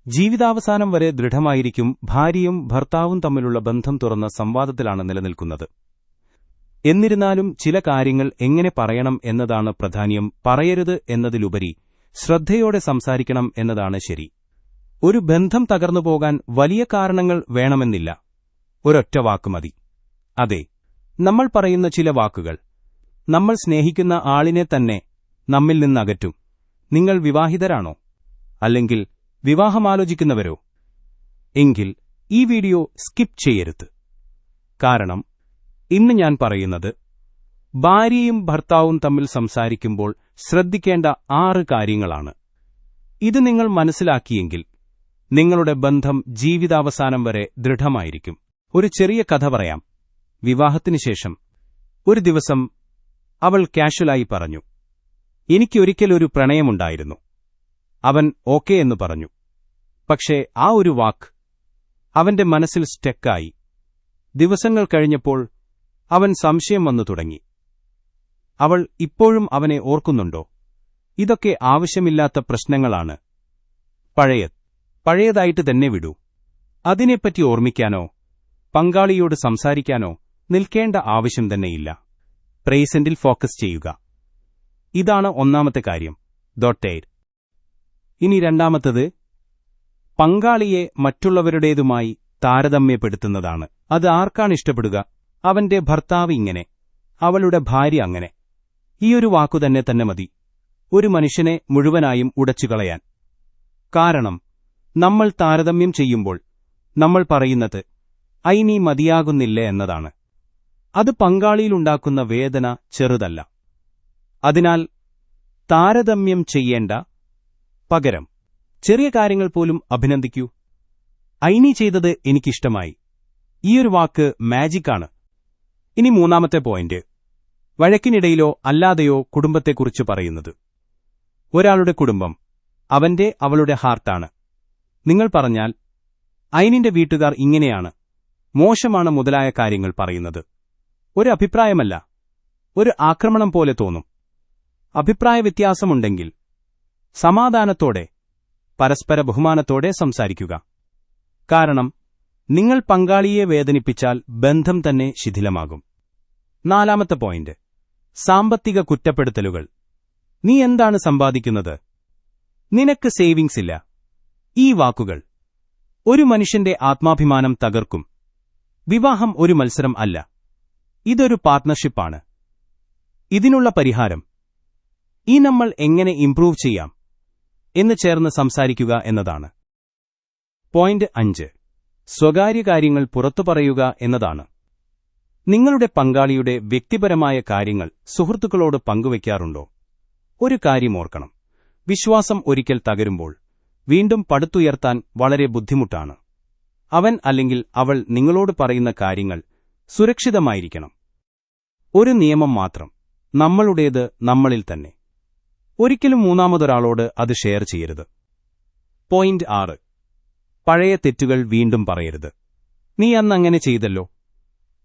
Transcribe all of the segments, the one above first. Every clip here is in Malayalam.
ജീവിതാവസാനം വരെ ദൃഢമായിരിക്കും. ഭാര്യയും ഭർത്താവും തമ്മിലുള്ള ബന്ധം തുറന്ന സംവാദത്തിലാണ് നിലനിൽക്കുന്നത്. എന്നിരുന്നാലും ചില കാര്യങ്ങൾ എങ്ങനെ പറയണം എന്നതാണ് പ്രധാനം. പറയരുത് എന്നതിലുപരി ശ്രദ്ധയോടെ സംസാരിക്കണം എന്നതാണ് ശരി. ഒരു ബന്ധം തകർന്നുപോകാൻ വലിയ കാരണങ്ങൾ വേണമെന്നില്ല. ഒരൊറ്റ വാക്ക് മതി. അതെ, നമ്മൾ പറയുന്ന ചില വാക്കുകൾ നമ്മൾ സ്നേഹിക്കുന്ന ആളിനെ തന്നെ നമ്മിൽ നിന്നകറ്റും. നിങ്ങൾ വിവാഹിതരാണോ? അല്ലെങ്കിൽ വിവാഹമാലോചിക്കുന്നവരോ? എങ്കിൽ ഈ വീഡിയോ സ്കിപ്പ് ചെയ്യരുത്. കാരണം ഇന്ന് ഞാൻ പറയുന്നത് ഭാര്യയും ഭർത്താവും തമ്മിൽ സംസാരിക്കുമ്പോൾ ശ്രദ്ധിക്കേണ്ട 6 കാര്യങ്ങളാണ്. ഇത് നിങ്ങൾ മനസ്സിലാക്കിയെങ്കിൽ നിങ്ങളുടെ ബന്ധം ജീവിതാവസാനം വരെ ദൃഢമായിരിക്കും. ഒരു ചെറിയ കഥ പറയാം. വിവാഹത്തിനുശേഷം ഒരു ദിവസം അവൾ കാഷ്വലായി പറഞ്ഞു, എനിക്കൊരിക്കലൊരു പ്രണയമുണ്ടായിരുന്നു. അവൻ ഓക്കേ എന്ന് പറഞ്ഞു. പക്ഷേ ആ ഒരു വാക്ക് അവന്റെ മനസ്സിൽ സ്റ്റക്കായി. ദിവസങ്ങൾ കഴിഞ്ഞപ്പോൾ അവൻ സംശയം വന്നു തുടങ്ങി. അവൾ ഇപ്പോഴും അവനെ ഓർക്കുന്നുണ്ടോ? ഇതൊക്കെ ആവശ്യമില്ലാത്ത പ്രശ്നങ്ങളാണ്. പഴയതായിട്ട് തന്നെ വിടൂ. അതിനെപ്പറ്റി ഓർമ്മിക്കാനോ പങ്കാളിയോട് സംസാരിക്കാനോ നിൽക്കേണ്ട ആവശ്യം തന്നെയില്ല. പ്രേസന്റിൽ ഫോക്കസ് ചെയ്യുക. ഇതാണ് ഒന്നാമത്തെ കാര്യം. ഇനി രണ്ടാമത്തത്, പങ്കാളിയെ മറ്റുള്ളവരുടേതുമായി താരതമ്യപ്പെടുത്തുന്നതാണ്. അത് ആർക്കാണ് ഇഷ്ടപ്പെടുക? അവന്റെ ഭർത്താവ് ഇങ്ങനെ, അവളുടെ ഭാര്യ അങ്ങനെ. ഈയൊരു വാക്കുതന്നെ മതി ഒരു മനുഷ്യനെ മുഴുവനായും ഉടച്ചുകളയാൻ. കാരണം നമ്മൾ താരതമ്യം ചെയ്യുമ്പോൾ നമ്മൾ പറയുന്നത് നീ മതിയാകുന്നില്ല എന്നതാണ്. അത് പങ്കാളിയിലുണ്ടാക്കുന്ന വേദന ചെറുതല്ല. അതിനാൽ താരതമ്യം ചെയ്യേണ്ട. പകരം ചെറിയ കാര്യങ്ങൾ പോലും അഭിനന്ദിക്കൂ. നീ ചെയ്തത് എനിക്കിഷ്ടമായി. ഈയൊരു വാക്ക് മാജിക്കാണ്. ഇനി മൂന്നാമത്തെ പോയിന്റ്, വഴക്കിനിടയിലോ അല്ലാതെയോ കുടുംബത്തെക്കുറിച്ച് പറയുന്നത്. ഒരാളുടെ കുടുംബം അവളുടെ ഹാർട്ടാണ്. നിങ്ങൾ പറഞ്ഞാൽ അയിനിന്റെ വീട്ടുകാർ ഇങ്ങനെയാണ്, മോശമാണ് മുതലായ കാര്യങ്ങൾ പറയുന്നത് ഒരു അഭിപ്രായമല്ല, ഒരു ആക്രമണം പോലെ തോന്നും. അഭിപ്രായ വ്യത്യാസമുണ്ടെങ്കിൽ സമാധാനത്തോടെ പരസ്പര ബഹുമാനത്തോടെ സംസാരിക്കുക. കാരണം നിങ്ങൾ പങ്കാളിയെ വേദനിപ്പിച്ചാൽ ബന്ധം തന്നെ ശിഥിലമാകും. നാലാമത്തെ പോയിന്റ്, സാമ്പത്തിക കുറ്റപ്പെടുത്തലുകൾ. നീ എന്താണ് സമ്പാദിക്കുന്നത്? നിനക്ക് സേവിങ്സ് ഇല്ല. ഈ വാക്കുകൾ ഒരു മനുഷ്യന്റെ ആത്മാഭിമാനം തകർക്കും. വിവാഹം ഒരു മത്സരം അല്ല, ഇതൊരു പാർട്ട്ണർഷിപ്പാണ്. ഇതിനുള്ള പരിഹാരം, നമ്മൾ എങ്ങനെ ഇംപ്രൂവ് ചെയ്യാം എന്ന് ചേർന്ന് സംസാരിക്കുക എന്നതാണ്. പോയിന്റ് 5, സ്വകാര്യ കാര്യങ്ങൾ പുറത്തു പറയുക എന്നതാണ്. നിങ്ങളുടെ പങ്കാളിയുടെ വ്യക്തിപരമായ കാര്യങ്ങൾ സുഹൃത്തുക്കളോട് പങ്കുവയ്ക്കാറുണ്ടോ? ഒരു കാര്യം ഓർക്കണം, വിശ്വാസം ഒരിക്കൽ തകരുമ്പോൾ വീണ്ടും പടുത്തുയർത്താൻ വളരെ ബുദ്ധിമുട്ടാണ്. അവൻ അല്ലെങ്കിൽ അവൾ നിങ്ങളോട് പറയുന്ന കാര്യങ്ങൾ സുരക്ഷിതമായിരിക്കണം. ഒരു നിയമം മാത്രം, നമ്മളുടേത് നമ്മളിൽ തന്നെ. ഒരിക്കലും മൂന്നാമതൊരാളോട് അത് ഷെയർ ചെയ്യരുത്. പോയിന്റ് 6, പഴയ തെറ്റുകൾ വീണ്ടും പറയരുത്. നീ അന്നങ്ങനെ ചെയ്തല്ലോ.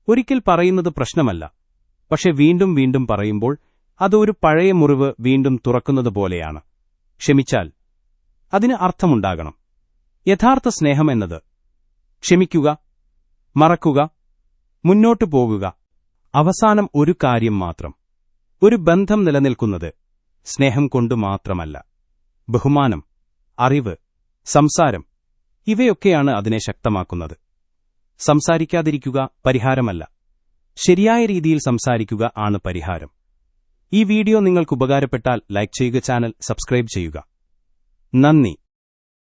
ഒരിക്കൽ പറയുന്നത് പ്രശ്നമല്ല, പക്ഷെ വീണ്ടും പറയുമ്പോൾ അത് ഒരു പഴയ മുറിവ് വീണ്ടും തുറക്കുന്നതുപോലെയാണ്. ക്ഷമിച്ചാൽ അതിന് അർത്ഥമുണ്ടാകണം. യഥാർത്ഥ സ്നേഹമെന്നത് ക്ഷമിക്കുക, മറക്കുക, മുന്നോട്ടു പോകുക. അവസാനം ഒരു കാര്യം മാത്രം, ഒരു ബന്ധം നിലനിൽക്കുന്നത് സ്നേഹം കൊണ്ടു മാത്രമല്ല. ബഹുമാനം, അറിവ്, സംസാരം ഇവയൊക്കെയാണ് അതിനെ ശക്തമാക്കുന്നത്. സംസാരിക്കാതിരിക്കുക പരിഹാരമല്ല, ശരിയായ രീതിയിൽ സംസാരിക്കുക ആണ് പരിഹാരം. ഈ വീഡിയോ നിങ്ങൾക്ക് ഉപകാരപ്പെട്ടാൽ ലൈക്ക് ചെയ്യുക, ചാനൽ സബ്സ്ക്രൈബ് ചെയ്യുക. നന്ദി.